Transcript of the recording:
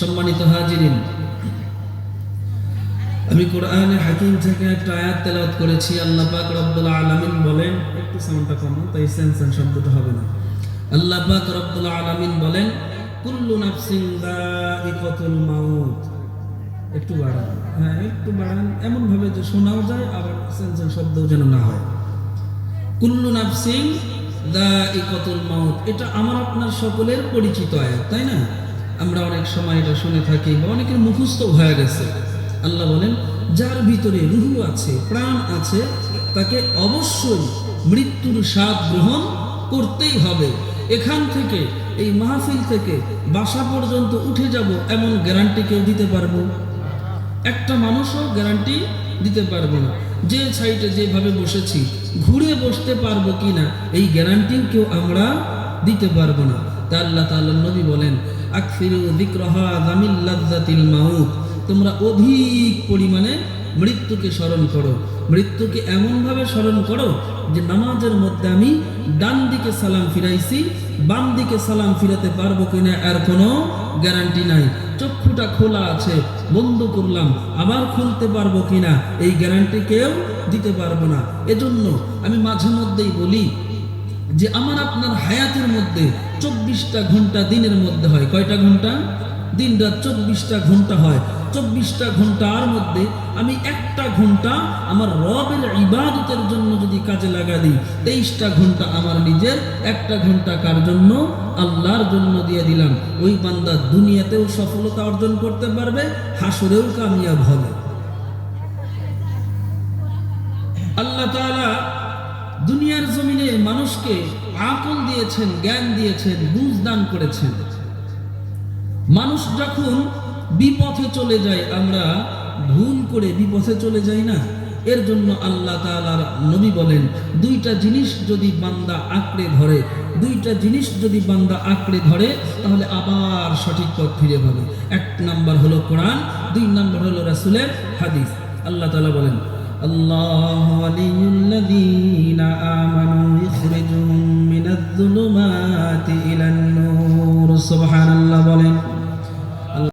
সম্মানিত হাজিরিন, আমি কোরআনে হাকিম থেকে একটা আয়াত তেলাওয়াত করেছি। আল্লাহ পাক রব্বুল আলামিন বলেন, একটু সাউন্ডটা কমান, তাই সেনসেন শব্দটা হবে না। আল্লাহ পাক রব্বুল আলামিন বলেন, কুল্লু নাফসিন যায়িকাতুল মাউত। একটু বাড়ান, হ্যাঁ একটু বাড়ান, এমন ভাবে যে শোনাও যায় আবার সেনসেন শব্দও যেন না হয়। কুল্লু নাফসিন যায়িকাতুল মাউত, এটা আমার আপনার সকলের পরিচিত আয়াত, তাই না? আমরা অনেক সময় এটা শুনে থাকি বা অনেকের মুখস্থ হয়ে গেছে। আল্লাহ বলেন, যার ভিতরে রূহ আছে, প্রাণ আছে, তাকে অবশ্যই মৃত্যুর স্বাদ গ্রহণ করতেই হবে। এখান থেকে, এই মাহফিল থেকে বাসা পর্যন্ত উঠে যাব এমন গ্যারান্টি কেউ দিতে পারবো? একটা মানুষও গ্যারান্টি দিতে পারবো না। যে সাইটে যেভাবে বসেছি ঘুরে বসতে পারবো কিনা এই গ্যারান্টিও কেউ আমরা দিতে পারবো না। তা আল্লাহ তাআলা নবী বলেন, আকসিরু যিকরাহা যামিল লাযযাতিল মাউত, তোমরা অধিক পরিমাণে মৃত্যুকে স্মরণ করো। মৃত্যুকে এমনভাবে স্মরণ করো যে নামাজের মধ্যে আমি ডান দিকে সালাম ফিরাইছি, বাম দিকে সালাম ফিরাতে পারবো কিনা আর কোনো গ্যারান্টি নাই। চক্ষুটা খোলা আছে, বন্ধ করলাম, আবার খুলতে পারবো কিনা এই গ্যারান্টি কেউ দিতে পারবো না। এজন্য আমি মাঝে মধ্যেই বলি যে আমার আপনার হায়াতের মধ্যে 24টা ঘন্টা দিনের মধ্যে হয়। কয়টা ঘন্টা? দিন রাত 24টা ঘন্টা হয়। 24টা ঘন্টার মধ্যে আমি একটা ঘন্টা আমার রবের ইবাদতের জন্য যদি কাজে লাগা দিই, 23টা ঘন্টা আমার নিজের, একটা ঘন্টা কার জন্য? আল্লাহর জন্য দিয়ে দিলাম। ওই বান্দা দুনিয়াতেও সফলতা অর্জন করতে পারবে, হাসরেও কামিয়াব হবে। আল্লাহ তাআলা দুনিয়ার জমিনে মানুষকে আকল দিয়েছেন, জ্ঞান দিয়েছেন, বুঝ দান করেছেন। মানুষ যখন বিপথে চলে যায়, আমরা ভুল করে বিপথে চলে যাই না, এর জন্য আল্লাহ তাআলার নবী বলেন, দুইটা জিনিস যদি বান্দা আঁকড়ে ধরে, দুইটা জিনিস যদি বান্দা আঁকড়ে ধরে, তাহলে আবার সঠিক পথ ফিরে পাবে। 1 নাম্বার হলো কোরআন, 2 নাম্বার হলো রাসূলের হাদিস। আল্লাহ তাআলা বলেন, আল্লাহু ওয়ালিয়ুল্লাযীনা আমানু ইখরিজুহুম মিনাজ-যুলুমাতি ইলান